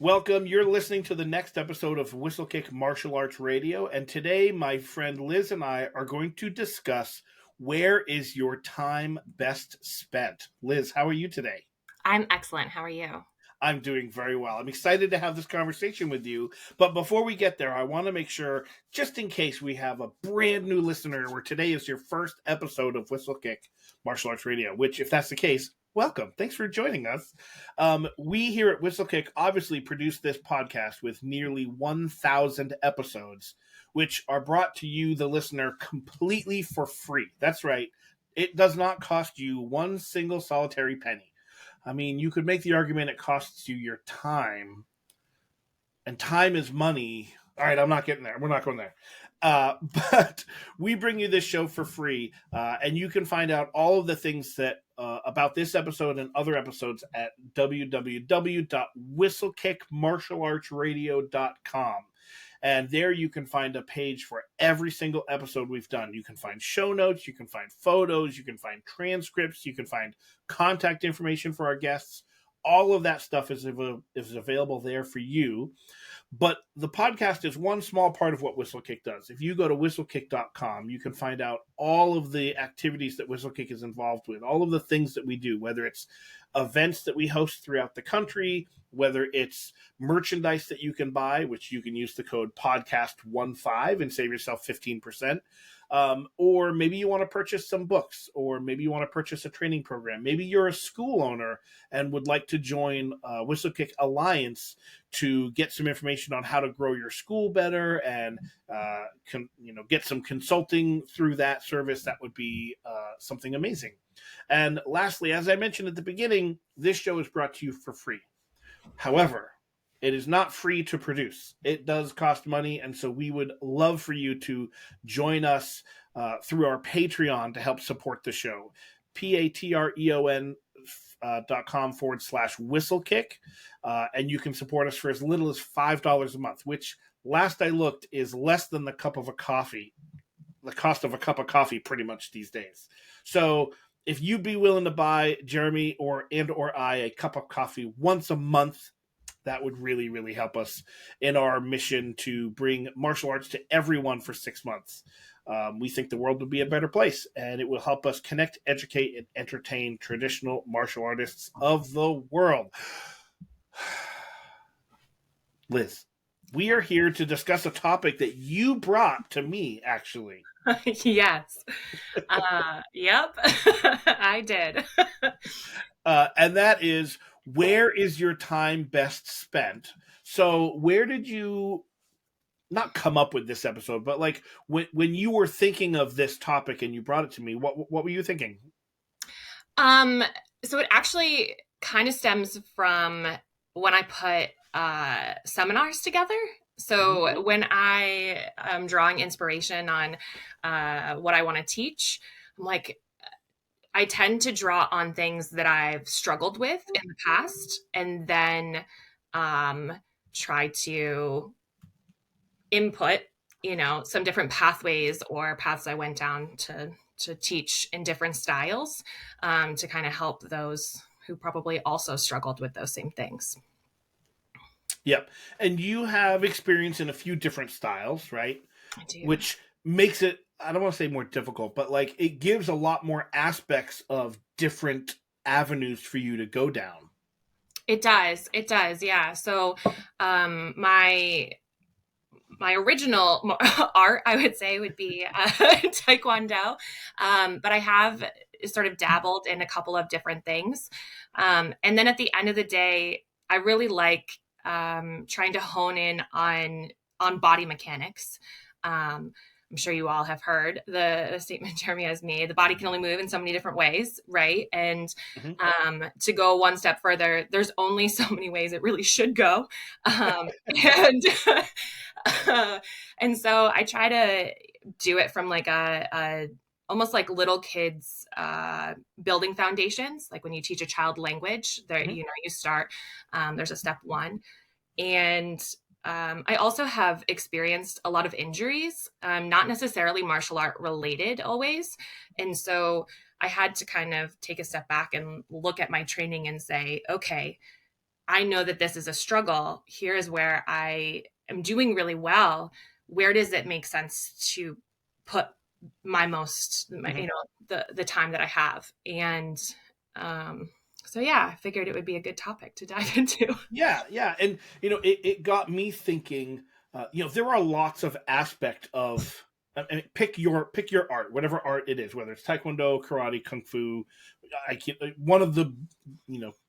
Welcome. You're listening to the next episode of Whistlekick Martial Arts Radio, and today my friend Liz and I are going to discuss where is your time best spent. Liz, how are you today? I'm excellent. How are you? I'm doing very well. I'm excited to have this conversation with you, but before we get there, I want to make sure, just in case we have a brand new listener where today is your first episode of Whistlekick Martial Arts Radio, which, if that's the case, welcome. Thanks for joining us. We here at Whistlekick obviously produce this podcast with nearly 1,000 episodes, which are brought to you, the listener, completely for free. That's right. It does not cost you one single solitary penny. I mean, you could make the argument it costs you your time, and time is money. All right, I'm not getting there. We're not going there. But we bring you this show for free, and you can find out all of the things that about this episode and other episodes at www.whistlekickmartialartsradio.com. And there you can find a page for every single episode we've done. You can find show notes, you can find photos, you can find transcripts, you can find contact information for our guests. All of that stuff is available there for you. But the podcast is one small part of what Whistlekick does. If you go to whistlekick.com, you can find out all of the activities that Whistlekick is involved with, all of the things that we do, whether it's events that we host throughout the country, whether it's merchandise that you can buy, which you can use the code podcast15 and save yourself 15%. Or maybe you want to purchase some books, or maybe you want to purchase a training program. Maybe you're a school owner and would like to join Whistlekick Alliance to get some information on how to grow your school better and get some consulting through that service. That would be something amazing. And lastly, as I mentioned at the beginning, this show is brought to you for free. However, it is not free to produce. It does cost money, and so we would love for you to join us through our Patreon to help support the show. patreon.com/whistlekick, and you can support us for as little as $5 a month, which last I looked is less than the cost of a cup of coffee pretty much these days. So if you'd be willing to buy Jeremy or I a cup of coffee once a month, that would really, really help us in our mission to bring martial arts to everyone for 6 months. We think the world would be a better place, and it will help us connect, educate, and entertain traditional martial artists of the world. Liz, we are here to discuss a topic that you brought to me, actually. Yes. Yep, I did. And that is, where is your time best spent? So where did you not come up with this episode, but like when you were thinking of this topic and you brought it to me, what were you thinking? So it actually kind of stems from when I put seminars together. So when I am drawing inspiration on what I want to teach, I'm like, I tend to draw on things that I've struggled with in the past, and then try to input, some different pathways or paths I went down to teach in different styles, to kind of help those who probably also struggled with those same things. Yep. And you have experience in a few different styles, right? I do. Which makes it, I don't want to say more difficult, but like it gives a lot more aspects of different avenues for you to go down. It does. Yeah. So my original art, I would say, would be Taekwondo. But I have sort of dabbled in a couple of different things. And then at the end of the day, I really like trying to hone in on body mechanics. I'm sure you all have heard the statement Jeremy has made: the body can only move in so many different ways, right? And to go one step further, there's only so many ways it really should go. And so I try to do it from like a almost like little kids building foundations. Like when you teach a child language, there, you start, there's a step one. And I also have experienced a lot of injuries, not necessarily martial art related always. And so I had to kind of take a step back and look at my training and say, okay, I know that this is a struggle. Here is where I am doing really well. Where does it make sense to put my the time that I have? And so yeah, I figured it would be a good topic to dive into. Yeah. And, it got me thinking, there are lots of aspect of, I mean, pick your art, whatever art it is, whether it's Taekwondo, karate, Kung Fu, one of the,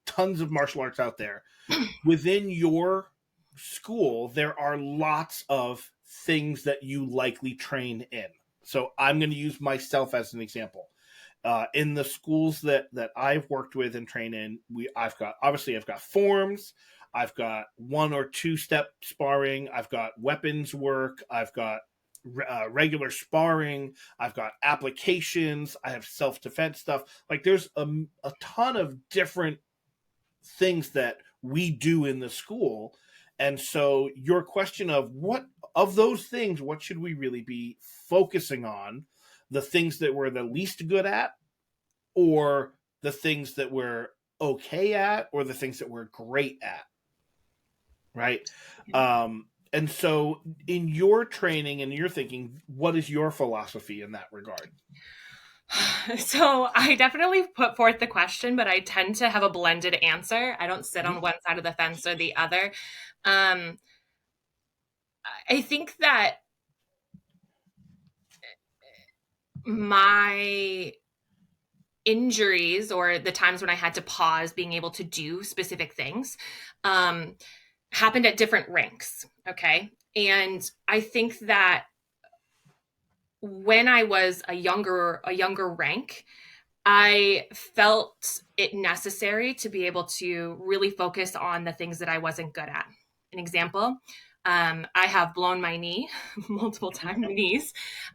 tons of martial arts out there. Within your school, there are lots of things that you likely train in. So I'm going to use myself as an example. In the schools that I've worked with and trained in, I've got forms, I've got 1 or 2 step sparring, I've got weapons work, I've got regular sparring, I've got applications, I have self-defense stuff. Like there's a ton of different things that we do in the school. And so your question of what of those things, what should we really be focusing on? The things that we're the least good at, or the things that we're okay at, or the things that we're great at, right? And so in your training and your thinking, what is your philosophy in that regard? So I definitely put forth the question, but I tend to have a blended answer. I don't sit on one side of the fence or the other. I think that my injuries, or the times when I had to pause being able to do specific things, happened at different ranks. Okay. And I think that when I was a younger rank, I felt it necessary to be able to really focus on the things that I wasn't good at. An example, I have blown my knee multiple times,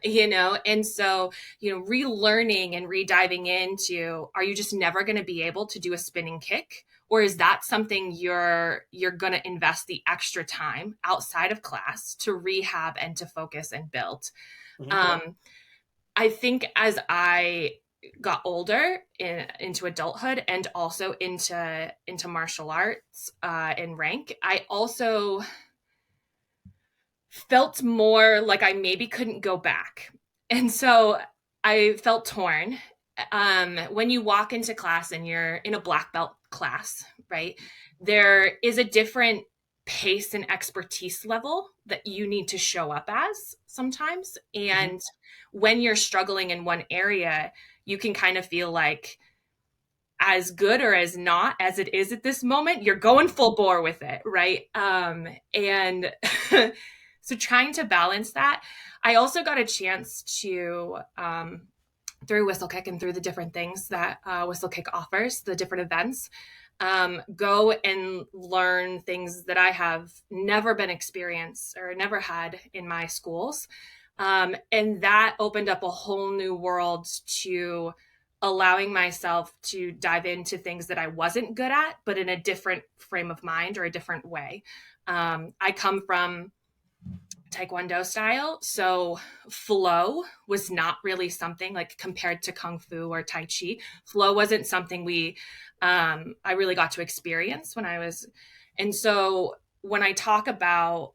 and so, relearning and rediving into, are you just never going to be able to do a spinning kick? Or is that something you're going to invest the extra time outside of class to rehab and to focus and build? Mm-hmm. I think as I got older into adulthood and also into martial arts in rank, I also felt more like I maybe couldn't go back. And so I felt torn. When you walk into class and you're in a black belt class, right, there is a different pace and expertise level that you need to show up as sometimes. And when you're struggling in one area, you can kind of feel like, as good or as not as it is at this moment, you're going full bore with it, right? And so trying to balance that. I also got a chance to, through Whistlekick and through the different things that Whistlekick offers, the different events, go and learn things that I have never been experienced or never had in my schools. And that opened up a whole new world to allowing myself to dive into things that I wasn't good at, but in a different frame of mind or a different way. I come from Taekwondo style, so flow was not really something, like compared to Kung Fu or Tai Chi. Flow wasn't something I really got to experience when I was. And so when I talk about,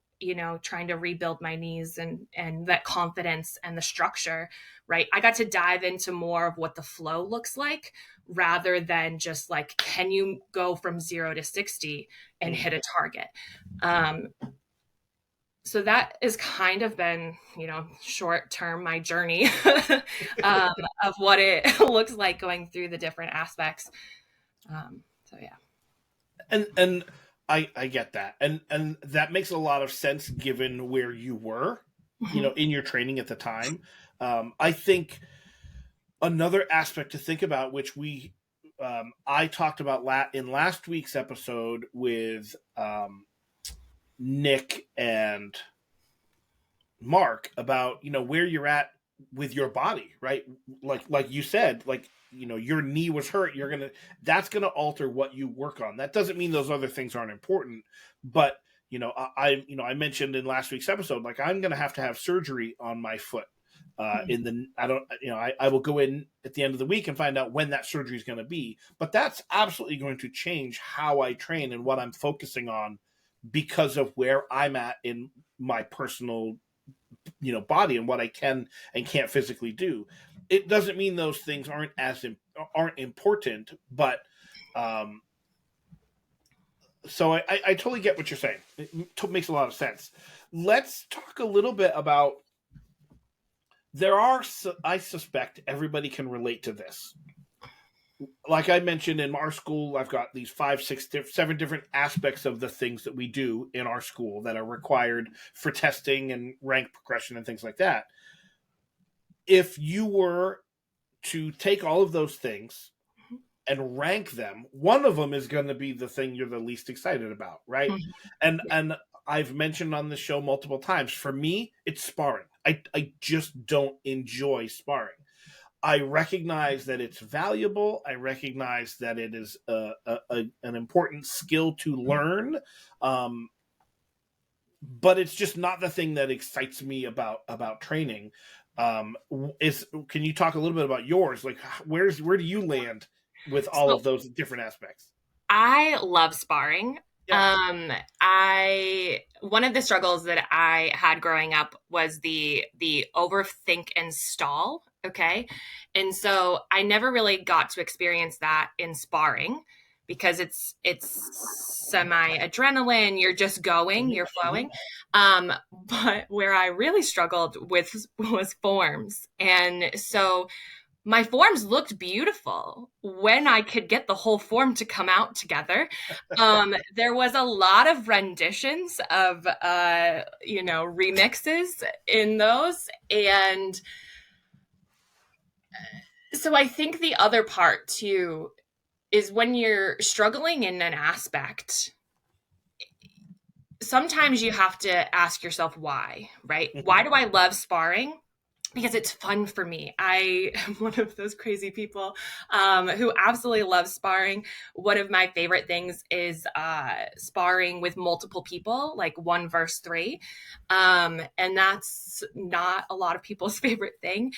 trying to rebuild my knees and that confidence and the structure, right, I got to dive into more of what the flow looks like, rather than just like, can you go from 0 to 60 and hit a target? So that has kind of been, short term, my journey of what it looks like going through the different aspects. So yeah. And I get that. And that makes a lot of sense given where you were, in your training at the time. I think another aspect to think about, which I talked about in last week's episode with Nick and Mark, about where you're at with your body, right? Like you said, like, your knee was hurt, that's gonna alter what you work on. That doesn't mean those other things aren't important, but I mentioned in last week's episode, like, I'm gonna have to have surgery on my foot. I will go in at the end of the week and find out when that surgery is going to be, but that's absolutely going to change how I train and what I'm focusing on because of where I'm at in my personal, body and what I can and can't physically do. It doesn't mean those things aren't important, but, so I totally get what you're saying. It makes a lot of sense. Let's talk a little bit about, I suspect everybody can relate to this. Like I mentioned, in our school, I've got these 5, 6, 7 different aspects of the things that we do in our school that are required for testing and rank progression and things like that. If you were to take all of those things and rank them, one of them is going to be the thing you're the least excited about, right? Mm-hmm. And I've mentioned on the show multiple times, for me, it's sparring. I just don't enjoy sparring. I recognize that it's valuable. I recognize that it is an important skill to learn. But it's just not the thing that excites me about training. Can you talk a little bit about yours? Like, where do you land with all of those different aspects? I love sparring. Yeah. One of the struggles that I had growing up was the overthink and stall. Okay. And so I never really got to experience that in sparring because it's semi adrenaline. You're just going, you're flowing. But where I really struggled with was forms. And so my forms looked beautiful when I could get the whole form to come out together. There was a lot of renditions of, remixes in those. And so I think the other part too is when you're struggling in an aspect, sometimes you have to ask yourself why, right? Why do I love sparring? Because it's fun for me. I am one of those crazy people who absolutely love sparring. One of my favorite things is sparring with multiple people, like 1 versus 3. And that's not a lot of people's favorite thing.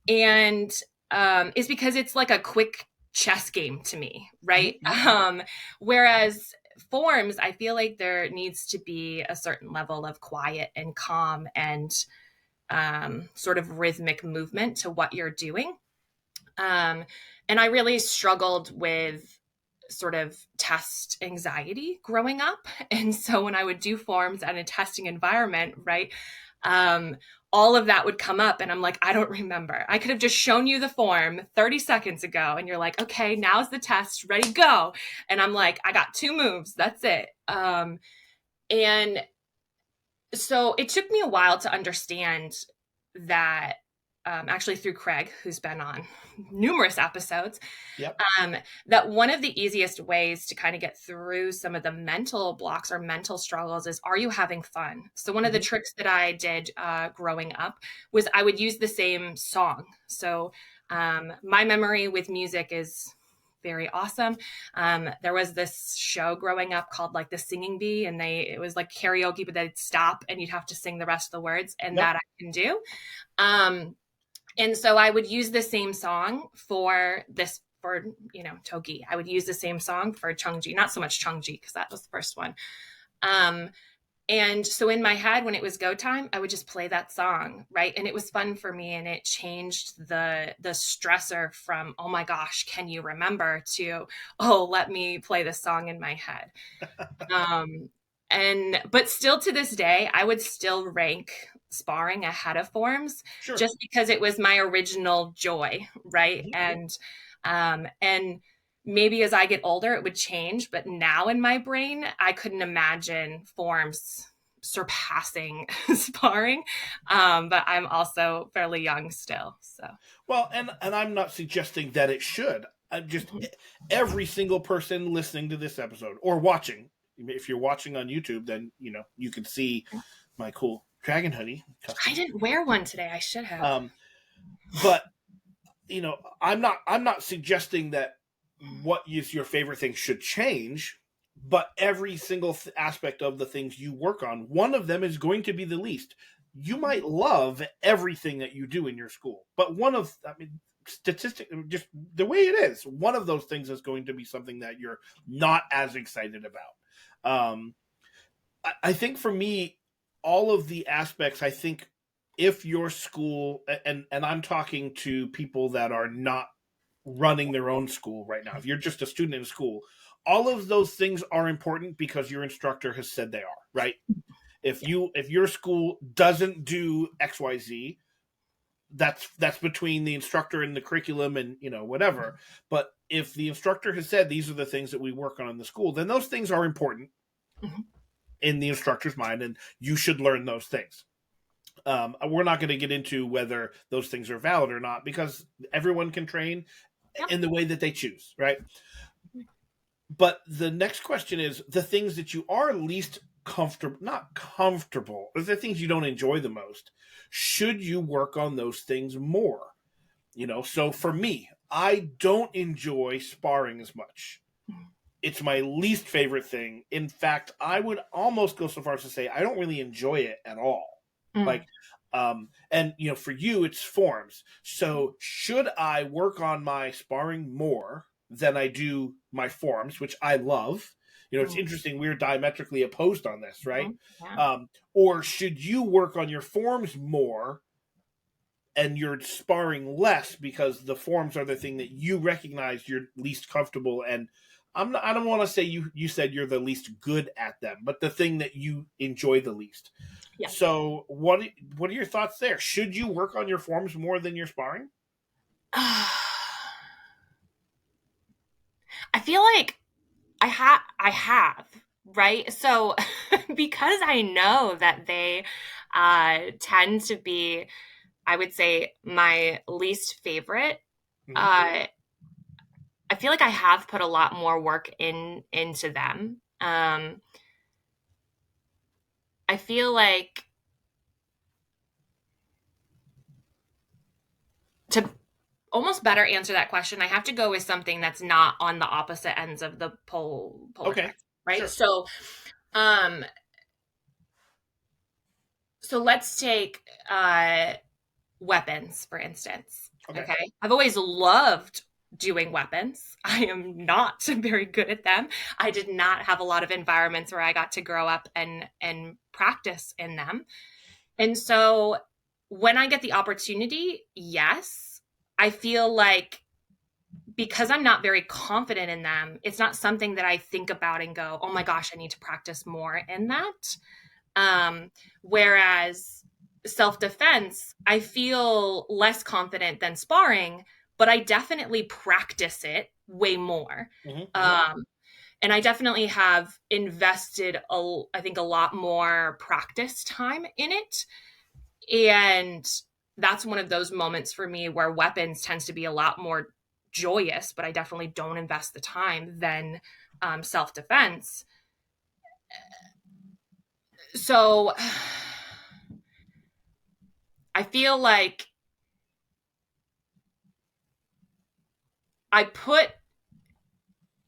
And it's because it's like a quick chess game to me, right? Whereas forms, I feel like there needs to be a certain level of quiet and calm and sort of rhythmic movement to what you're doing. And I really struggled with sort of test anxiety growing up. And so when I would do forms at a testing environment, right, all of that would come up and I'm like, I don't remember. I could have just shown you the form 30 seconds ago and you're like, okay, now's the test, ready, go. And I'm like, I got 2 moves, that's it. And so it took me a while to understand that, actually through Craig, who's been on numerous episodes, that one of the easiest ways to kind of get through some of the mental blocks or mental struggles is, are you having fun? So one of the tricks that I did growing up was I would use the same song. So my memory with music is very awesome. There was this show growing up called like The Singing Bee, and it was like karaoke, but they'd stop and you'd have to sing the rest of the words, and that I can do. And so I would use the same song for Togi. I would use the same song for Chungji, not so much Chungji because that was the first one. And so in my head, when it was go time, I would just play that song, right? And it was fun for me, and it changed the stressor from, oh my gosh, can you remember, to, oh, let me play this song in my head. But still to this day, I would still rank sparring ahead of forms, just because it was my original joy, right? And maybe as I get older, it would change. But now in my brain, I couldn't imagine forms surpassing sparring. But I'm also fairly young still. So, well, and I'm not suggesting that it should. I'm just every single person listening to this episode or watching. If you're watching on YouTube, then you can see my cool dragon hoodie. I didn't wear one today. I should have. But I'm not suggesting that what is your favorite thing should change, but every single aspect of the things you work on, one of them is going to be the least. you might love everything that you do in your school, but statistic, just the way it is, one of those things is going to be something that you're not as excited about. I think for me, all of the aspects, I think if your school, and I'm talking to people that are not running their own school right now, if you're just a student in school, all of those things are important because your instructor has said they are, right? If your school doesn't do XYZ, that's between the instructor and the curriculum and, whatever. But if the instructor has said these are the things that we work on in the school, then those things are important in the instructor's mind, and you should learn those things. We're not going to get into whether those things are valid or not, because everyone can train in the way that they choose, right? But the next question is the things that you are least not comfortable, the things you don't enjoy the most. Should you work on those things more? So for me, I don't enjoy sparring as much. It's my least favorite thing. In fact, I would almost go so far as to say I don't really enjoy it at all. Like, and for you, it's forms. So should I work on my sparring more than I do my forms, which I love? It's interesting. We're diametrically opposed on this, right? Yeah. Or should you work on your forms more and you're sparring less because the forms are the thing that you recognize you're least comfortable? And I don't want to say you said you're the least good at them, but the thing that you enjoy the least. Yeah. So what are your thoughts there? Should you work on your forms more than your sparring? I feel like I have, right? So because I know that they tend to be, I would say, my least favorite, I feel like I have put a lot more work into them. I feel like to almost better answer that question, I have to go with something that's not on the opposite ends of the polar spectrum, right? Sure. So let's take weapons, for instance. Okay. I've always loved doing weapons. I am not very good at them. I did not have a lot of environments where I got to grow up and practice in them. And so when I get the opportunity, yes, I feel like because I'm not very confident in them, it's not something that I think about and go, oh my gosh, I need to practice more in that. Whereas self-defense, I feel less confident than sparring, but I definitely practice it way more. And I definitely have invested, I think, a lot more practice time in it. And that's one of those moments for me where weapons tends to be a lot more joyous, but I definitely don't invest the time than self-defense. So I feel like I put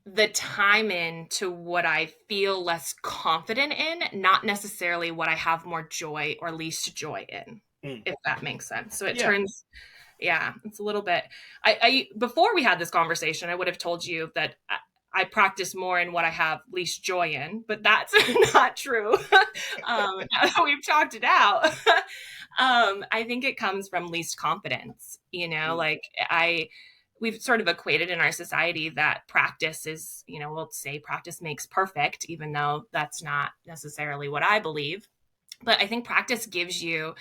the time into what I feel less confident in, not necessarily what I have more joy or least joy in, if that makes sense. So it turns, it's a little bit, I before we had this conversation, I would have told you that I practice more in what I have least joy in, but that's not true. We've talked it out. I think it comes from least confidence, like we've sort of equated in our society that practice is, we'll say practice makes perfect, even though that's not necessarily what I believe. But I think practice gives you,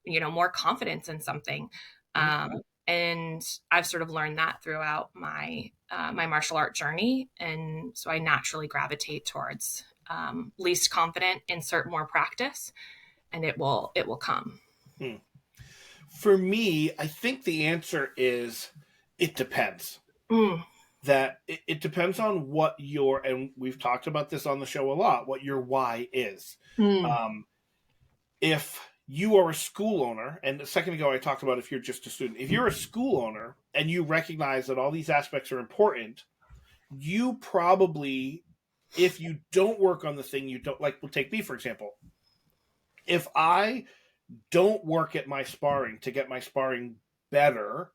more confidence in something. And I've sort of learned that throughout my my martial art journey. And so I naturally gravitate towards least confident, insert more practice, and it will come. For me, I think the answer is it depends. That it depends on what and we've talked about this on the show a lot, what your why is. If you are a school owner, and a second ago I talked about if you're just a student, if you're a school owner and you recognize that all these aspects are important, you probably, if you don't work on the thing you don't like, we'll take me for example. If I don't work at my sparring to get my sparring better,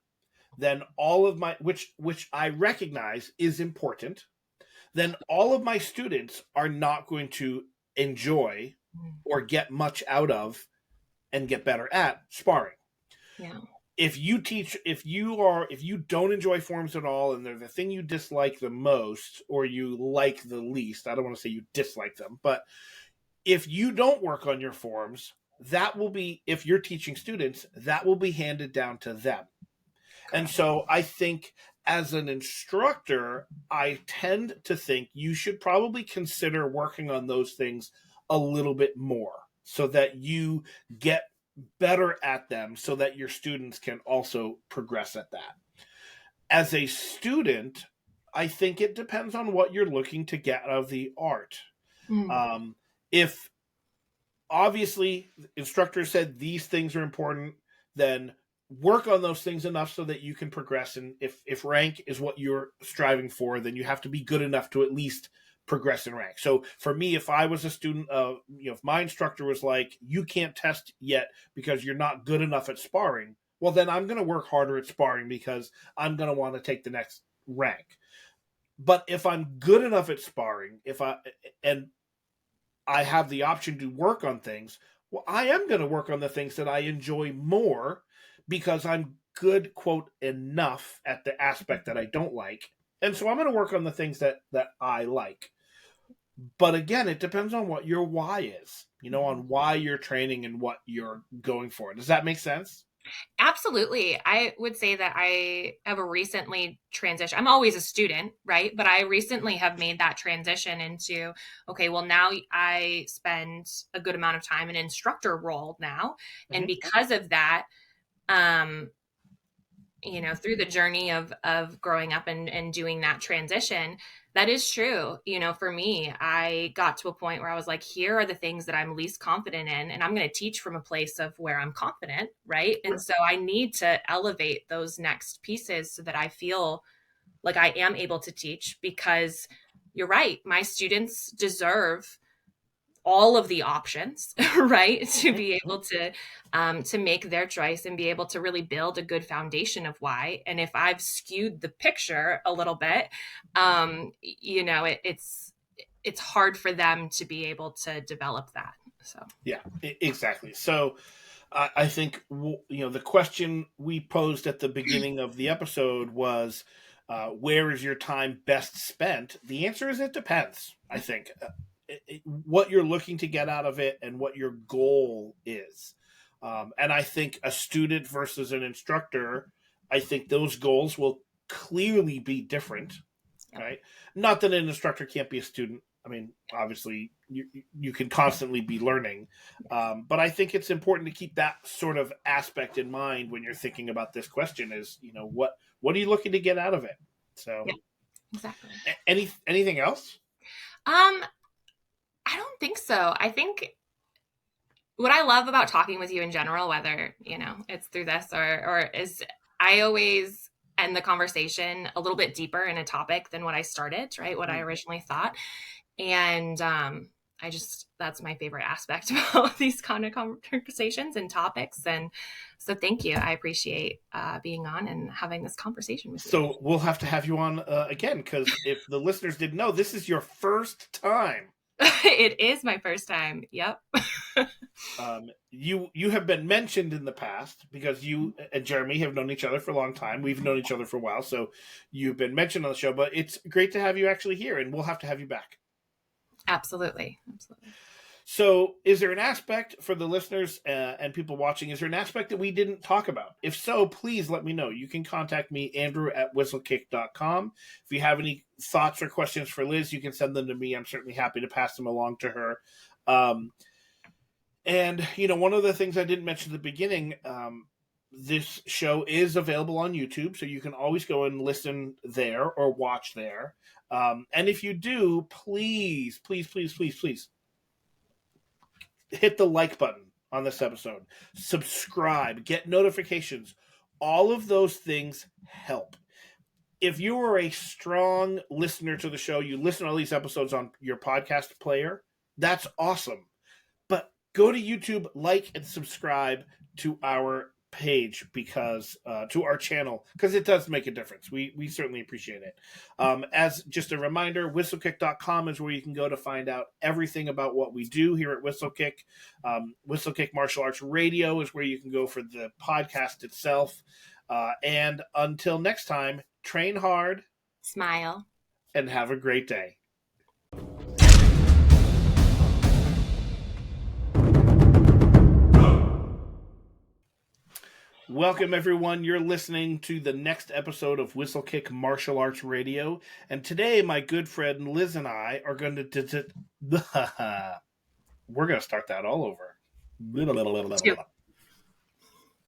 then all of my, which I recognize is important, then all of my students are not going to enjoy or get much out of and get better at sparring. Yeah. If you don't enjoy forms at all and they're the thing you dislike the most or you like the least, I don't want to say you dislike them, but if you don't work on your forms, that will be, if you're teaching students, that will be handed down to them. And so I think as an instructor, I tend to think you should probably consider working on those things a little bit more so that you get better at them so that your students can also progress at that. As a student, I think it depends on what you're looking to get out of the art. If obviously instructors said these things are important, then work on those things enough so that you can progress. And if rank is what you're striving for, then you have to be good enough to at least progress in rank. So for me, if I was a student of, if my instructor was like, you can't test yet because you're not good enough at sparring, well, then I'm going to work harder at sparring because I'm going to want to take the next rank. But if I'm good enough at sparring, and I have the option to work on things, well, I am going to work on the things that I enjoy more because I'm good, quote, enough at the aspect that I don't like. And so I'm going to work on the things that I like. But again, it depends on what your why is, on why you're training and what you're going for. Does that make sense? Absolutely. I would say that I have a recently transitioned. I'm always a student, right? But I recently have made that transition into, okay, well, now I spend a good amount of time in an instructor role now. And because of that, through the journey of growing up and doing that transition, that is true. For me, I got to a point where I was like, here are the things that I'm least confident in, and I'm going to teach from a place of where I'm confident, right? And so I need to elevate those next pieces so that I feel like I am able to teach, because you're right, my students deserve all of the options, right? To be able to make their choice and be able to really build a good foundation of why. And if I've skewed the picture a little bit, it's hard for them to be able to develop that. So yeah, exactly. So I think the question we posed at the beginning of the episode was, where is your time best spent? The answer is it depends. I think. What you're looking to get out of it and what your goal is. And I think a student versus an instructor, I think those goals will clearly be different, right? Not that an instructor can't be a student. I mean, obviously, you can constantly be learning. But I think it's important to keep that sort of aspect in mind when you're thinking about this question is, what are you looking to get out of it? So, yeah, exactly. Anything else? I don't think so. I think what I love about talking with you in general, whether, it's through this or is, I always end the conversation a little bit deeper in a topic than what I started, right? What I originally thought. And that's my favorite aspect about these kind of conversations and topics. And so thank you. I appreciate being on and having this conversation with you. So we'll have to have you on again, because if the listeners didn't know, this is your first time. It is my first time. Yep. You have been mentioned in the past because you and Jeremy have known each other for a long time. We've known each other for a while, so you've been mentioned on the show, but it's great to have you actually here, and we'll have to have you back. Absolutely. So is there an aspect for the listeners and people watching, is there an aspect that we didn't talk about? If so, please let me know. You can contact me, Andrew at whistlekick.com. If you have any thoughts or questions for Liz, you can send them to me. I'm certainly happy to pass them along to her. And, one of the things I didn't mention at the beginning, this show is available on YouTube, so you can always go and listen there or watch there. And if you do, please hit the like button on this episode. Subscribe, get notifications. All of those things help. If you are a strong listener to the show, you listen to all these episodes on your podcast player, that's awesome. But go to YouTube, like and subscribe to our page because to our channel, because it does make a difference. We certainly appreciate it. As just a reminder, whistlekick.com is where you can go to find out everything about what we do here at Whistlekick. Whistlekick Martial Arts Radio is where you can go for the podcast itself. And until next time, train hard, smile, and have a great day. Welcome, everyone. You're listening to the next episode of Whistlekick Martial Arts Radio. And today, my good friend Liz and I are going to... We're going to start that all over.